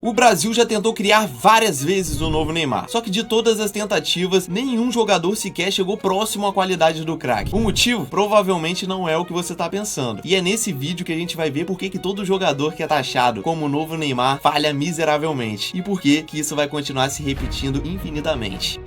O Brasil já tentou criar várias vezes o novo Neymar, só que de todas as tentativas, nenhum jogador sequer chegou próximo à qualidade do craque. O motivo provavelmente não é o que você tá pensando, e é nesse vídeo que a gente vai ver por que todo jogador que é taxado como o novo Neymar falha miseravelmente, e por que isso vai continuar se repetindo infinitamente.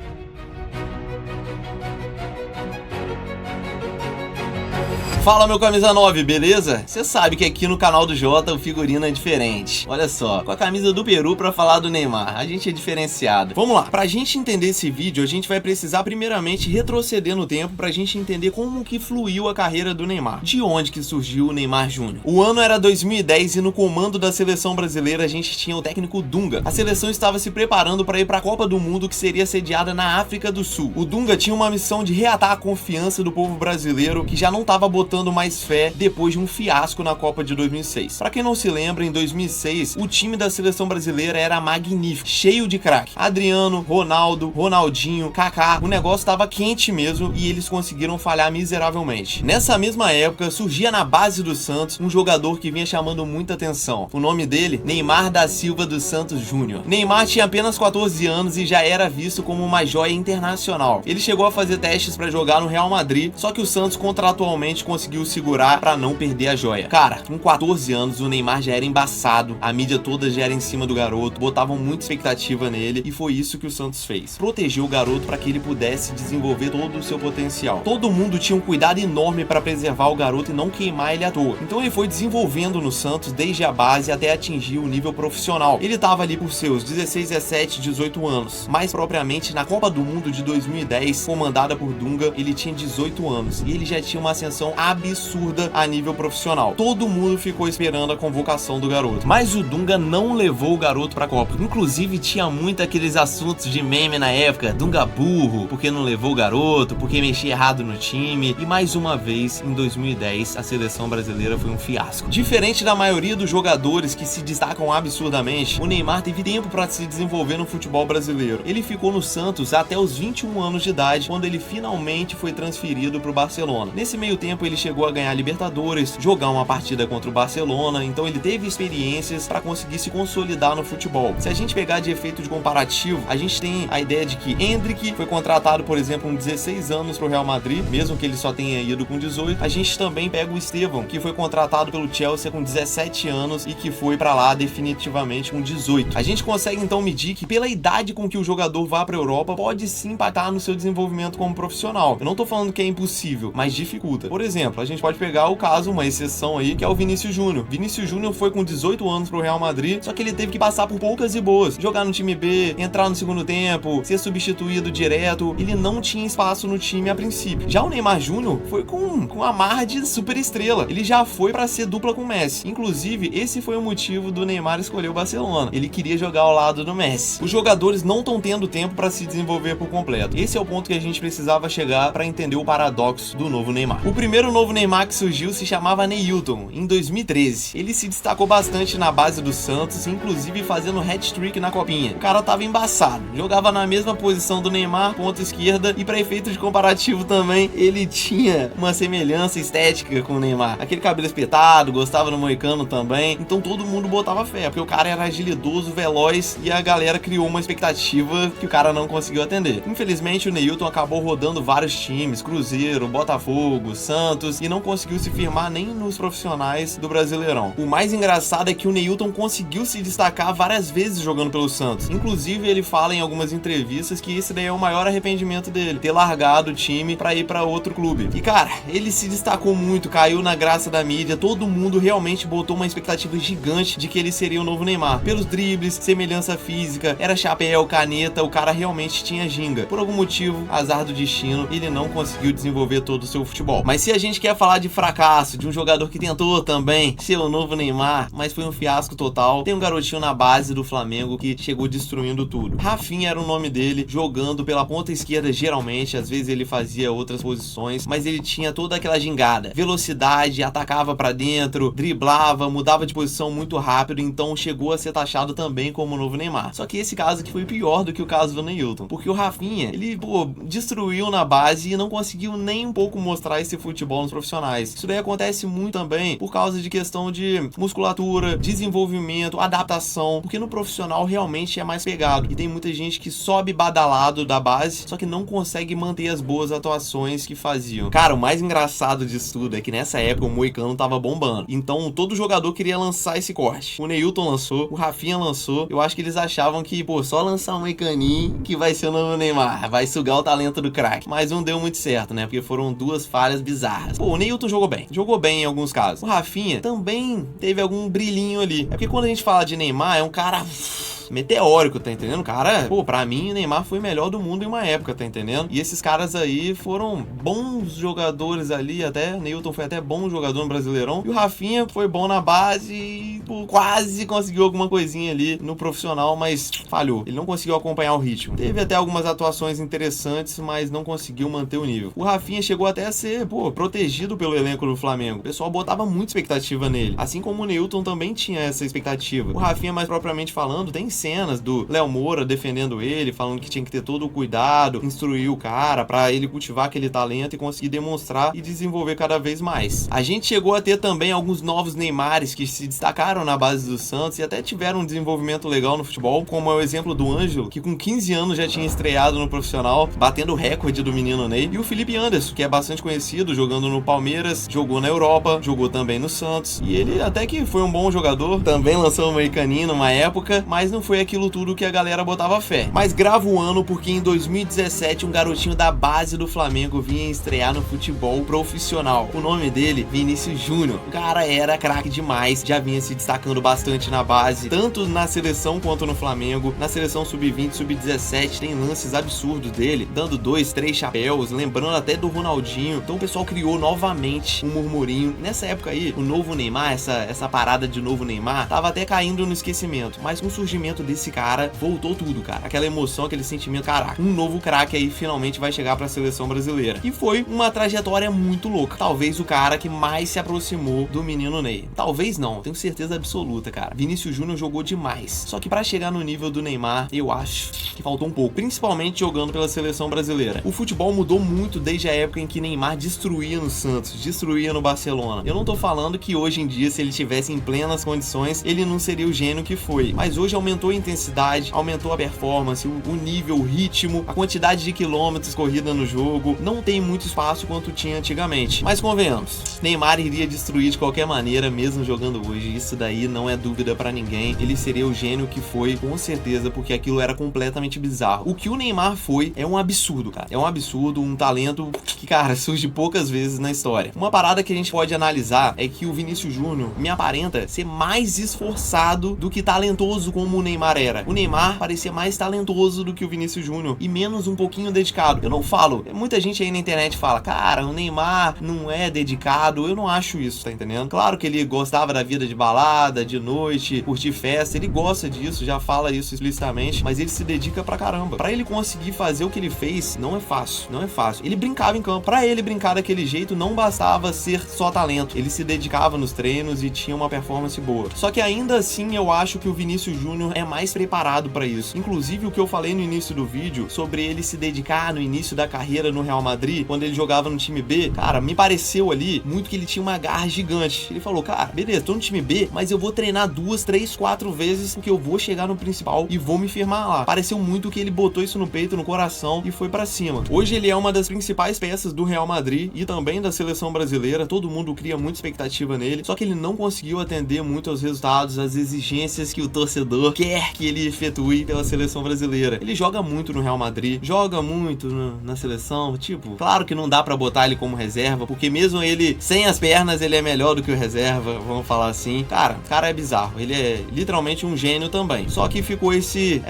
Fala, meu camisa 9, beleza? Você sabe que aqui no canal do Jota o figurino é diferente. Olha só, com a camisa do Peru pra falar do Neymar, a gente é diferenciado. Vamos lá, pra gente entender esse vídeo, a gente vai precisar primeiramente retroceder no tempo pra gente entender como que fluiu a carreira do Neymar. De onde que surgiu o Neymar Júnior? O ano era 2010 e no comando da seleção brasileira a gente tinha o técnico Dunga. A seleção estava se preparando para ir pra Copa do Mundo que seria sediada na África do Sul. O Dunga tinha uma missão de reatar a confiança do povo brasileiro que já não estava botando mais fé depois de um fiasco na Copa de 2006. Pra quem não se lembra, em 2006, o time da seleção brasileira era magnífico, cheio de craque. Adriano, Ronaldo, Ronaldinho, Kaká, o negócio tava quente mesmo e eles conseguiram falhar miseravelmente. Nessa mesma época, surgia na base do Santos um jogador que vinha chamando muita atenção. O nome dele, Neymar da Silva dos Santos Júnior. Neymar tinha apenas 14 anos e já era visto como uma joia internacional. Ele chegou a fazer testes pra jogar no Real Madrid, só que o Santos contratualmente conseguiu segurar pra não perder a joia. Cara, com 14 anos o Neymar já era embaçado, a mídia toda já era em cima do garoto, botavam muita expectativa nele e foi isso que o Santos fez. Protegeu o garoto pra que ele pudesse desenvolver todo o seu potencial. Todo mundo tinha um cuidado enorme pra preservar o garoto e não queimar ele à toa. Então ele foi desenvolvendo no Santos desde a base até atingir o nível profissional. Ele tava ali por seus 16, 17, 18 anos. Mais propriamente na Copa do Mundo de 2010, comandada por Dunga, ele tinha 18 anos e ele já tinha uma ascensão absurda a nível profissional. Todo mundo ficou esperando a convocação do garoto. Mas o Dunga não levou o garoto pra Copa. Inclusive tinha muito aqueles assuntos de meme na época. Dunga burro, porque não levou o garoto, porque mexia errado no time. E mais uma vez, em 2010, a seleção brasileira foi um fiasco. Diferente da maioria dos jogadores que se destacam absurdamente, o Neymar teve tempo pra se desenvolver no futebol brasileiro. Ele ficou no Santos até os 21 anos de idade, quando ele finalmente foi transferido pro Barcelona. Nesse meio tempo, ele chegou a ganhar Libertadores, jogar uma partida contra o Barcelona, então ele teve experiências para conseguir se consolidar no futebol. Se a gente pegar de efeito de comparativo, a gente tem a ideia de que Endrick foi contratado, por exemplo, com 16 anos para o Real Madrid, mesmo que ele só tenha ido com 18. A gente também pega o Estevão, que foi contratado pelo Chelsea com 17 anos e que foi para lá definitivamente com 18. A gente consegue então medir que pela idade com que o jogador vá para a Europa, pode sim impactar no seu desenvolvimento como profissional. Eu não tô falando que é impossível, mas dificulta. Por exemplo, a gente pode pegar o caso, uma exceção aí, que é o Vinícius Júnior. Vinícius Júnior foi com 18 anos pro Real Madrid, só que ele teve que passar por poucas e boas. Jogar no time B, entrar no segundo tempo, ser substituído direto. Ele não tinha espaço no time a princípio. Já o Neymar Júnior foi com a marra de super estrela. Ele já foi pra ser dupla com o Messi. Inclusive, esse foi o motivo do Neymar escolher o Barcelona. Ele queria jogar ao lado do Messi. Os jogadores não estão tendo tempo pra se desenvolver por completo. Esse é o ponto que a gente precisava chegar pra entender o paradoxo do novo Neymar. O primeiro novo Neymar que surgiu se chamava Neilton, em 2013. Ele se destacou bastante na base do Santos, inclusive fazendo hat-trick na copinha. O cara tava embaçado, jogava na mesma posição do Neymar, ponta esquerda, e para efeito de comparativo também, ele tinha uma semelhança estética com o Neymar. Aquele cabelo espetado, gostava do moicano também, então todo mundo botava fé, porque o cara era agilidoso, veloz, e a galera criou uma expectativa que o cara não conseguiu atender. Infelizmente, o Neilton acabou rodando vários times, Cruzeiro, Botafogo, Santos, e não conseguiu se firmar nem nos profissionais do Brasileirão. O mais engraçado é que o Neilton conseguiu se destacar várias vezes jogando pelo Santos. Inclusive, ele fala em algumas entrevistas que esse daí é o maior arrependimento dele, ter largado o time pra ir pra outro clube. E cara, ele se destacou muito, caiu na graça da mídia, todo mundo realmente botou uma expectativa gigante de que ele seria o novo Neymar. Pelos dribles, semelhança física, era chapéu, caneta, o cara realmente tinha ginga. Por algum motivo, azar do destino, ele não conseguiu desenvolver todo o seu futebol. Mas se a gente quer falar de fracasso, de um jogador que tentou também ser o novo Neymar, mas foi um fiasco total, tem um garotinho na base do Flamengo que chegou destruindo tudo. Rafinha era o nome dele, jogando pela ponta esquerda geralmente, às vezes ele fazia outras posições, mas ele tinha toda aquela gingada, velocidade, atacava pra dentro, driblava, mudava de posição muito rápido, então chegou a ser taxado também como o novo Neymar. Só que esse caso aqui foi pior do que o caso do Neilton, porque o Rafinha, ele, destruiu na base e não conseguiu nem um pouco mostrar esse futebol nos profissionais. Isso daí acontece muito também por causa de questão de musculatura, desenvolvimento, adaptação, porque no profissional realmente é mais pegado e tem muita gente que sobe badalado da base, só que não consegue manter as boas atuações que faziam. Cara, o mais engraçado disso tudo é que nessa época o Moicano tava bombando, então todo jogador queria lançar esse corte. O Neilton lançou, o Rafinha lançou, eu acho que eles achavam que, pô, só lançar um Moicaninho que vai ser o novo Neymar, vai sugar o talento do craque, mas não deu muito certo, né, porque foram duas falhas bizarras. Pô, o Neilton jogou bem em alguns casos. O Rafinha também teve algum brilhinho ali. É porque quando a gente fala de Neymar, é um cara meteórico, tá entendendo? Cara, pô, pra mim o Neymar foi o melhor do mundo em uma época, tá entendendo? E esses caras aí foram bons jogadores ali, até o Neilton foi até bom jogador no Brasileirão, e o Rafinha foi bom na base e, pô, quase conseguiu alguma coisinha ali no profissional, mas falhou. Ele não conseguiu acompanhar o ritmo. Teve até algumas atuações interessantes, mas não conseguiu manter o nível. O Rafinha chegou até a ser, pô, protegido pelo elenco do Flamengo. O pessoal botava muita expectativa nele, assim como o Neilton também tinha essa expectativa. O Rafinha, mais propriamente falando, tem cenas do Léo Moura defendendo ele, falando que tinha que ter todo o cuidado, instruir o cara pra ele cultivar aquele talento e conseguir demonstrar e desenvolver cada vez mais. A gente chegou a ter também alguns novos Neymares que se destacaram na base do Santos e até tiveram um desenvolvimento legal no futebol, como é o exemplo do Ângelo, que com 15 anos já tinha estreado no profissional, batendo o recorde do menino Ney, e o Felipe Anderson, que é bastante conhecido, jogando no Palmeiras, jogou na Europa, jogou também no Santos, e ele até que foi um bom jogador, também lançou um Moicaninho numa época, mas não foi aquilo tudo que a galera botava fé. Mas grava o ano porque em 2017 um garotinho da base do Flamengo vinha estrear no futebol profissional. O nome dele, Vinícius Júnior. O cara era craque demais, já vinha se destacando bastante na base, tanto na seleção quanto no Flamengo. Na seleção sub-20, sub-17 tem lances absurdos dele, dando 2, 3 chapéus, lembrando até do Ronaldinho. Então o pessoal criou novamente um murmurinho. Nessa época aí, o novo Neymar, essa parada de novo Neymar, tava até caindo no esquecimento, mas com o surgimento desse cara, voltou tudo, cara. Aquela emoção, aquele sentimento, caraca, um novo craque aí finalmente vai chegar pra seleção brasileira. E foi uma trajetória muito louca. Talvez o cara que mais se aproximou do menino Ney. Talvez não, tenho certeza absoluta, cara. Vinícius Júnior jogou demais. Só que pra chegar no nível do Neymar, eu acho que faltou um pouco, principalmente jogando pela seleção brasileira. O futebol mudou muito desde a época em que Neymar destruía no Santos, destruía no Barcelona. Eu não tô falando que hoje em dia, se ele tivesse em plenas condições, ele não seria o gênio que foi. Mas hoje aumentou a intensidade, aumentou a performance, o nível, o ritmo, a quantidade de quilômetros corrida no jogo. Não tem muito espaço quanto tinha antigamente. Mas convenhamos, Neymar iria destruir de qualquer maneira, mesmo jogando hoje. Isso daí não é dúvida pra ninguém. Ele seria o gênio que foi, com certeza, porque aquilo era completamente bizarro. O que o Neymar foi é um absurdo, cara. É um absurdo, um talento que, cara, surge poucas vezes na história. Uma parada que a gente pode analisar é que o Vinícius Júnior me aparenta ser mais esforçado do que talentoso como o Neymar era. O Neymar parecia mais talentoso do que o Vinícius Júnior e menos um pouquinho dedicado. Eu não falo, muita gente aí na internet fala, cara, o Neymar não é dedicado. Eu não acho isso, tá entendendo? Claro que ele gostava da vida de balada, de noite, curtir festa, ele gosta disso, já fala isso explicitamente, mas ele se dedica pra caramba. Pra ele conseguir fazer o que ele fez, não é fácil, não é fácil. Ele brincava em campo. Pra ele brincar daquele jeito, não bastava ser só talento. Ele se dedicava nos treinos e tinha uma performance boa. Só que ainda assim, eu acho que o Vinícius Júnior é mais preparado pra isso. Inclusive, o que eu falei no início do vídeo, sobre ele se dedicar no início da carreira no Real Madrid, quando ele jogava no time B, cara, me pareceu ali muito que ele tinha uma garra gigante. Ele falou, cara, beleza, tô no time B, mas eu vou treinar 2, 3, 4 vezes porque eu vou chegar no principal e vou me firmar lá. Pareceu muito que ele botou isso no peito, no coração e foi pra cima. Hoje ele é uma das principais peças do Real Madrid e também da seleção brasileira. Todo mundo cria muita expectativa nele, só que ele não conseguiu atender muito aos resultados, às exigências que o torcedor quer que ele efetue pela seleção brasileira. Ele joga muito no Real Madrid, joga muito na seleção, tipo, claro que não dá pra botar ele como reserva, porque mesmo ele sem as pernas, ele é melhor do que o reserva, vamos falar assim. Cara, o cara é bizarro, ele é literalmente um gênio também. Só que ficou esse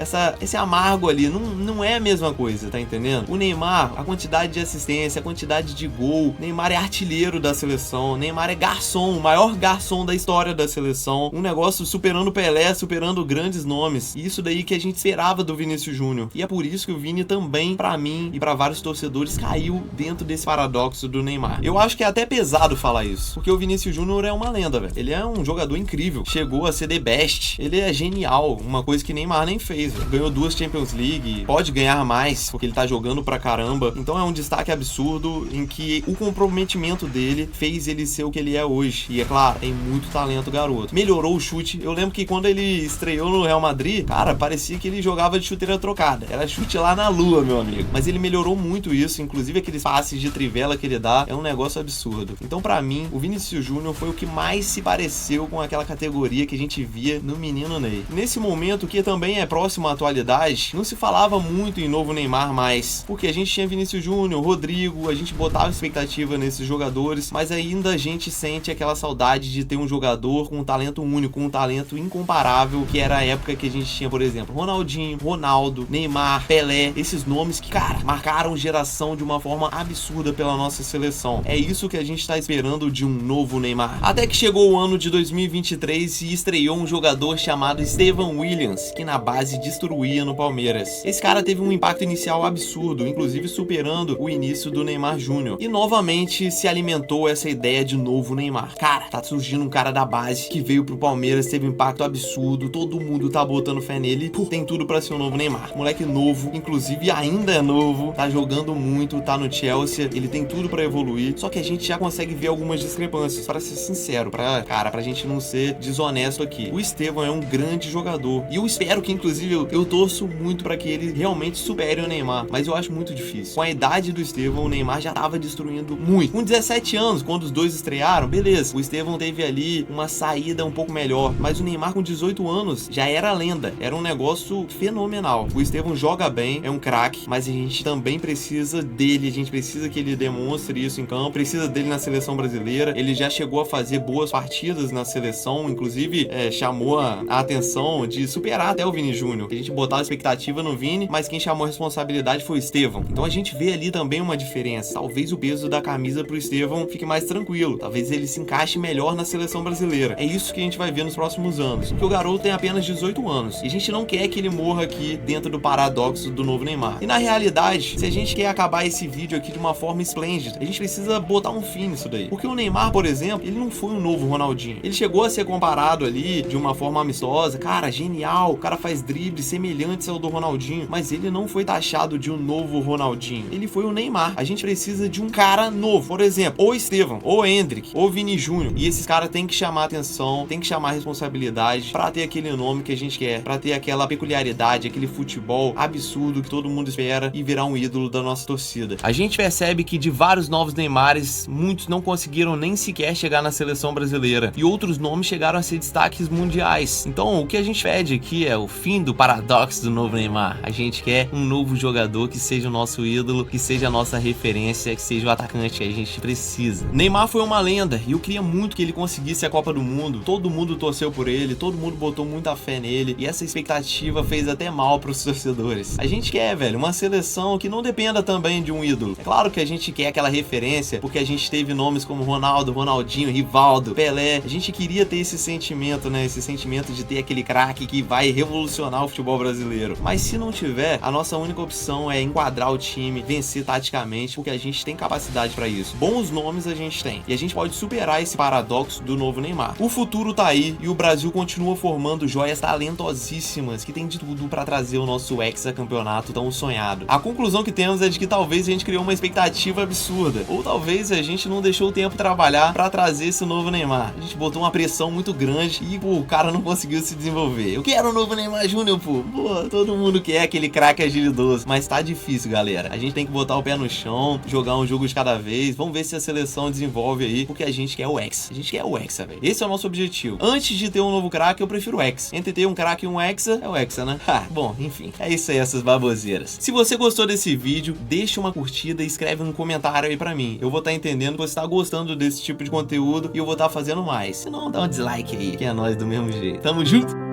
amargo ali, não é a mesma coisa, tá entendendo? O Neymar, a quantidade de assistência, a quantidade de gol, Neymar é artilheiro da seleção, Neymar é garçom, o maior garçom da história da seleção, um negócio superando o Pelé, superando grandes nomes nomes. E isso daí que a gente esperava do Vinícius Júnior. E é por isso que o Vini também, pra mim e pra vários torcedores, caiu dentro desse paradoxo do Neymar. Eu acho que é até pesado falar isso, porque o Vinícius Júnior é uma lenda, velho. Ele é um jogador incrível. Chegou a ser the best. Ele é genial. Uma coisa que Neymar nem fez, véio. Ganhou 2 Champions League. Pode ganhar mais, porque ele tá jogando pra caramba. Então é um destaque absurdo em que o comprometimento dele fez ele ser o que ele é hoje. E é claro, tem muito talento, garoto. Melhorou o chute. Eu lembro que quando ele estreou no Real Madrid, cara, parecia que ele jogava de chuteira trocada. Era chute lá na lua, meu amigo. Mas ele melhorou muito isso. Inclusive aqueles passes de trivela que ele dá. É um negócio absurdo. Então pra mim, o Vinícius Júnior foi o que mais se pareceu com aquela categoria que a gente via no menino Ney. Nesse momento, que também é próximo à atualidade, não se falava muito em novo Neymar mais, porque a gente tinha Vinícius Júnior, Rodrigo, a gente botava expectativa nesses jogadores, mas ainda a gente sente aquela saudade de ter um jogador com um talento único, um talento incomparável, que era a época que a gente tinha, por exemplo, Ronaldinho, Ronaldo, Neymar, Pelé, esses nomes que, cara, marcaram geração de uma forma absurda pela nossa seleção. É isso que a gente tá esperando de um novo Neymar. Até que chegou o ano de 2023 e estreou um jogador chamado Estevão Williams, que na base destruía no Palmeiras. Esse cara teve um impacto inicial absurdo, inclusive superando o início do Neymar Júnior. E novamente se alimentou essa ideia de novo Neymar. Cara, tá surgindo um cara da base que veio pro Palmeiras, teve um impacto absurdo, todo mundo tá botando fé nele, tem tudo pra ser um novo Neymar. Moleque novo, inclusive ainda é novo, tá jogando muito, tá no Chelsea, ele tem tudo pra evoluir, só que a gente já consegue ver algumas discrepâncias, pra ser sincero, pra gente não ser desonesto aqui. O Estevão é um grande jogador, e eu espero que, inclusive, eu torço muito pra que ele realmente supere o Neymar, mas eu acho muito difícil. Com a idade do Estevão, o Neymar já tava destruindo muito. Com 17 anos, quando os dois estrearam, beleza, o Estevão teve ali uma saída um pouco melhor, mas o Neymar com 18 anos já era lenda, era um negócio fenomenal. O Estevão joga bem, é um craque, mas a gente também precisa dele, a gente precisa que ele demonstre isso em campo, precisa dele na seleção brasileira. Ele já chegou a fazer boas partidas na seleção, inclusive chamou a atenção de superar até o Vini Júnior. A gente botava expectativa no Vini, mas quem chamou a responsabilidade foi o Estevão. Então a gente vê ali também uma diferença. Talvez o peso da camisa pro Estevão fique mais tranquilo, talvez ele se encaixe melhor na seleção brasileira. É isso que a gente vai ver nos próximos anos, porque o garoto tem apenas 18 anos e a gente não quer que ele morra aqui dentro do paradoxo do novo Neymar. E na realidade, se a gente quer acabar esse vídeo aqui de uma forma esplêndida, a gente precisa botar um fim nisso daí. Porque o Neymar, por exemplo, ele não foi um novo Ronaldinho. Ele chegou a ser comparado ali de uma forma amistosa, cara, genial, o cara faz dribles semelhantes ao do Ronaldinho, mas ele não foi taxado de um novo Ronaldinho. Ele foi o Neymar. A gente precisa de um cara novo, por exemplo, ou Estevão, ou Endrick, ou Vini Júnior. E esses caras têm que chamar atenção, tem que chamar responsabilidade pra ter aquele nome que a gente quer, pra ter aquela peculiaridade, aquele futebol absurdo que todo mundo espera e virar um ídolo da nossa torcida. A gente percebe que de vários novos Neymares, muitos não conseguiram nem sequer chegar na seleção brasileira e outros nomes chegaram a ser destaques mundiais. Então o que a gente pede aqui é o fim do paradoxo do novo Neymar. A gente quer um novo jogador que seja o nosso ídolo, que seja a nossa referência, que seja o atacante que a gente precisa. Neymar foi uma lenda e eu queria muito que ele conseguisse a Copa do Mundo. Todo mundo torceu por ele, todo mundo botou muita fé nele e essa expectativa fez até mal pros torcedores. A gente quer, velho, uma seleção que não dependa também de um ídolo. É claro que a gente quer aquela referência, porque a gente teve nomes como Ronaldo, Ronaldinho, Rivaldo, Pelé. A gente queria ter esse sentimento, né? Esse sentimento de ter aquele craque que vai revolucionar o futebol brasileiro. Mas se não tiver, a nossa única opção é enquadrar o time, vencer taticamente, porque a gente tem capacidade pra isso. Bons nomes a gente tem. E a gente pode superar esse paradoxo do novo Neymar. O futuro tá aí e o Brasil continua formando joias talentosíssimas que tem de tudo pra trazer o nosso hexacampeonato tão sonhado. A conclusão que temos é de que talvez a gente criou uma expectativa absurda, ou talvez a gente não deixou o tempo trabalhar pra trazer esse novo Neymar. A gente botou uma pressão muito grande e pô, o cara não conseguiu se desenvolver. Eu quero o novo Neymar Júnior, pô. Todo mundo quer aquele craque agilidoso, mas tá difícil, galera. A gente tem que botar o pé no chão, jogar um jogo de cada vez. Vamos ver se a seleção desenvolve aí, porque a gente quer o Hexa. A gente quer o Hexa, velho. Esse é o nosso objetivo. Antes de ter um novo craque, eu prefiro o Hexa. Entre ter um craque e um Hexa, é o Hexa, né? Bom, enfim. É isso aí, essas baboseiras. Se você gostou desse vídeo, deixa uma curtida e escreve um comentário aí pra mim. Eu vou estar entendendo que você tá gostando desse tipo de conteúdo e eu vou estar fazendo mais. Se não, dá um dislike aí, que é nós do mesmo jeito. Tamo junto!